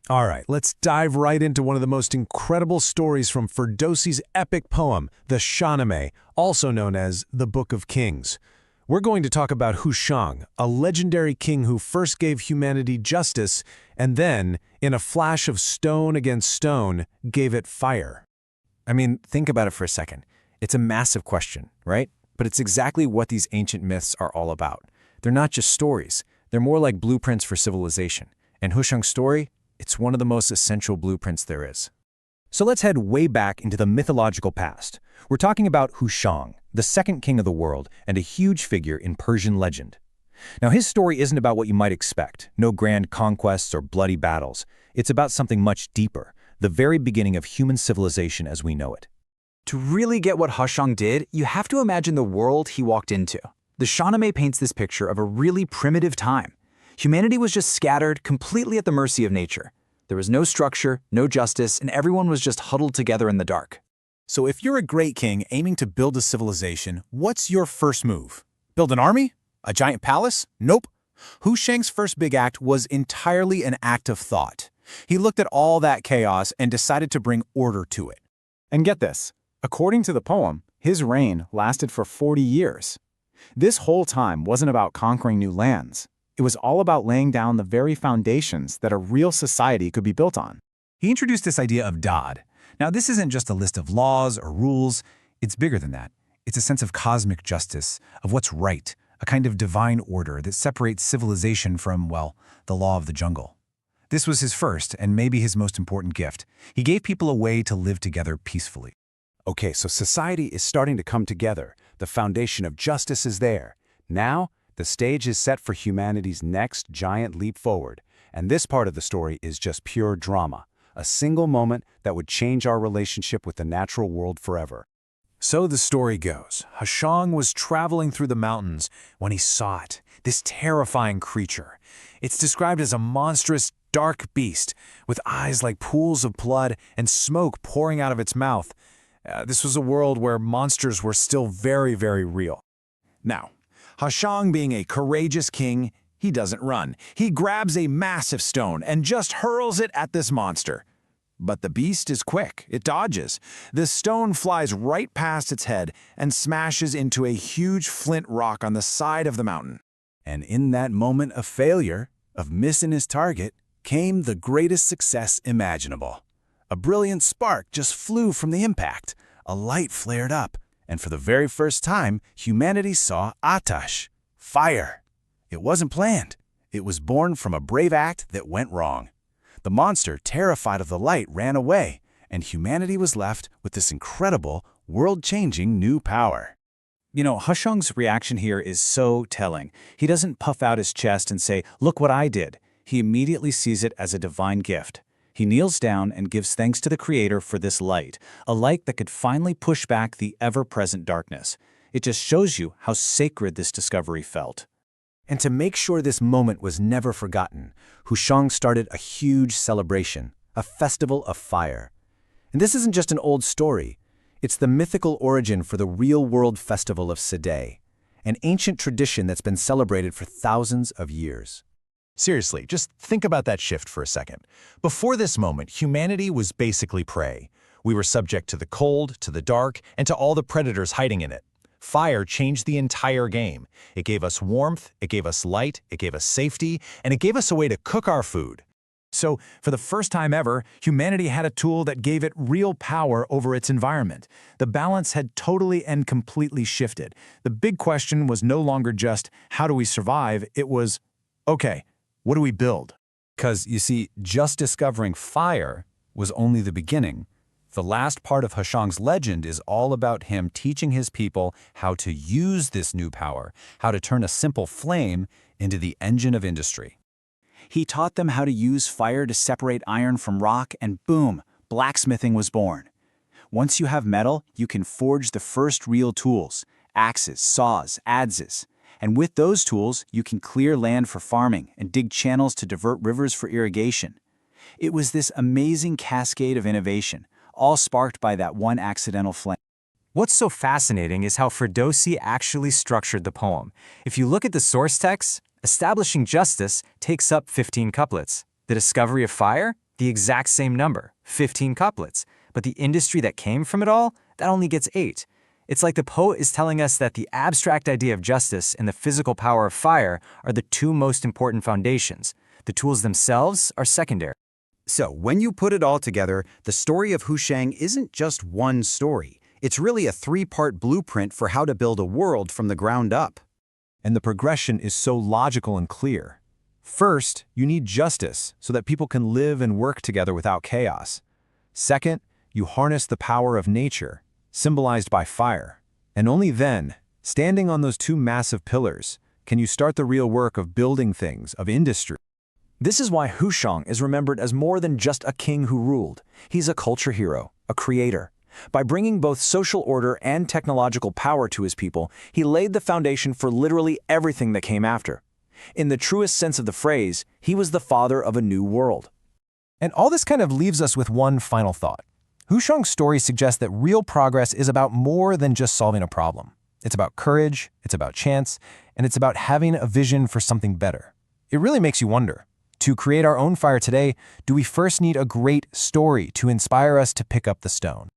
All right, let's dive right into one of the most incredible stories from Ferdowsi's epic poem, the Shahnameh, also known as the Book of Kings. We're going to talk about Hushang, a legendary king who first gave humanity justice and then, in a flash of stone against stone, gave it fire. I mean, think about it for a second. It's a massive question, right? But it's exactly what these ancient myths are all about. They're not just stories. They're more like blueprints for civilization. And Hushang's story? It's one of the most essential blueprints there is. So let's head way back into the mythological past. We're talking about Hushang, the second king of the world and a huge figure in Persian legend. Now, his story isn't about what you might expect, no grand conquests or bloody battles. It's about something much deeper, the very beginning of human civilization as we know it. To really get what Hushang did, you have to imagine the world he walked into. The Shahnameh paints this picture of a really primitive time. Humanity was just scattered, completely at the mercy of nature. There was no structure, no justice, and everyone was just huddled together in the dark. So if you're a great king aiming to build a civilization, what's your first move? Build an army? A giant palace? Nope. Hushang's first big act was entirely an act of thought. He looked at all that chaos and decided to bring order to it. And get this, according to the poem, his reign lasted for 40 years. This whole time wasn't about conquering new lands. It was all about laying down the very foundations that a real society could be built on. He introduced this idea of Dad. Now, this isn't just a list of laws or rules. It's bigger than that. It's a sense of cosmic justice, of what's right, a kind of divine order that separates civilization from, well, the law of the jungle. This was his first and maybe his most important gift. He gave people a way to live together peacefully. Okay, so society is starting to come together. The foundation of justice is there. Now, the stage is set for humanity's next giant leap forward. And this part of the story is just pure drama. A single moment that would change our relationship with the natural world forever. So the story goes, Hushang was traveling through the mountains when he saw it, this terrifying creature. It's described as a monstrous, dark beast with eyes like pools of blood and smoke pouring out of its mouth. This was a world where monsters were still very, very real. Now, Hushang being a courageous king, he doesn't run. He grabs a massive stone and just hurls it at this monster. But the beast is quick. It dodges. The stone flies right past its head and smashes into a huge flint rock on the side of the mountain. And in that moment of failure, of missing his target, came the greatest success imaginable. A brilliant spark just flew from the impact. A light flared up, and for the very first time, humanity saw Atash, fire. It wasn't planned. It was born from a brave act that went wrong. The monster, terrified of the light, ran away, and humanity was left with this incredible, world-changing new power. You know, Hushang's reaction here is so telling. He doesn't puff out his chest and say, "Look what I did." He immediately sees it as a divine gift. He kneels down and gives thanks to the Creator for this light, a light that could finally push back the ever-present darkness. It just shows you how sacred this discovery felt. And to make sure this moment was never forgotten, Hushang started a huge celebration, a festival of fire. And this isn't just an old story. It's the mythical origin for the real-world festival of Sadeh, an ancient tradition that's been celebrated for thousands of years. Seriously, just think about that shift for a second. Before this moment, humanity was basically prey. We were subject to the cold, to the dark, and to all the predators hiding in it. Fire changed the entire game. It gave us warmth, it gave us light, it gave us safety, and it gave us a way to cook our food. So, for the first time ever, humanity had a tool that gave it real power over its environment. The balance had totally and completely shifted. The big question was no longer just, how do we survive? It was, okay, what do we build? Because, you see, just discovering fire was only the beginning. The last part of Hushang's legend is all about him teaching his people how to use this new power, how to turn a simple flame into the engine of industry. He taught them how to use fire to separate iron from rock, and boom, blacksmithing was born. Once you have metal, you can forge the first real tools, axes, saws, adzes. And with those tools, you can clear land for farming and dig channels to divert rivers for irrigation. It was this amazing cascade of innovation, all sparked by that one accidental flame. What's so fascinating is how Ferdowsi actually structured the poem. If you look at the source text, establishing justice takes up 15 couplets. The discovery of fire The exact same number, 15 couplets. But the industry that came from it all, that only gets 8. It's like the poet is telling us that the abstract idea of justice and the physical power of fire are the two most important foundations. The tools themselves are secondary. So, when you put it all together, the story of Hushang isn't just one story. It's really a 3-part blueprint for how to build a world from the ground up. And the progression is so logical and clear. First, you need justice so that people can live and work together without chaos. Second, you harness the power of nature, symbolized by fire. And only then, standing on those two massive pillars, can you start the real work of building things, of industry. This is why Hushang is remembered as more than just a king who ruled. He's a culture hero, a creator. By bringing both social order and technological power to his people, he laid the foundation for literally everything that came after. In the truest sense of the phrase, he was the father of a new world. And all this kind of leaves us with one final thought. Hushang's story suggests that real progress is about more than just solving a problem. It's about courage, it's about chance, and it's about having a vision for something better. It really makes you wonder, to create our own fire today, do we first need a great story to inspire us to pick up the stone?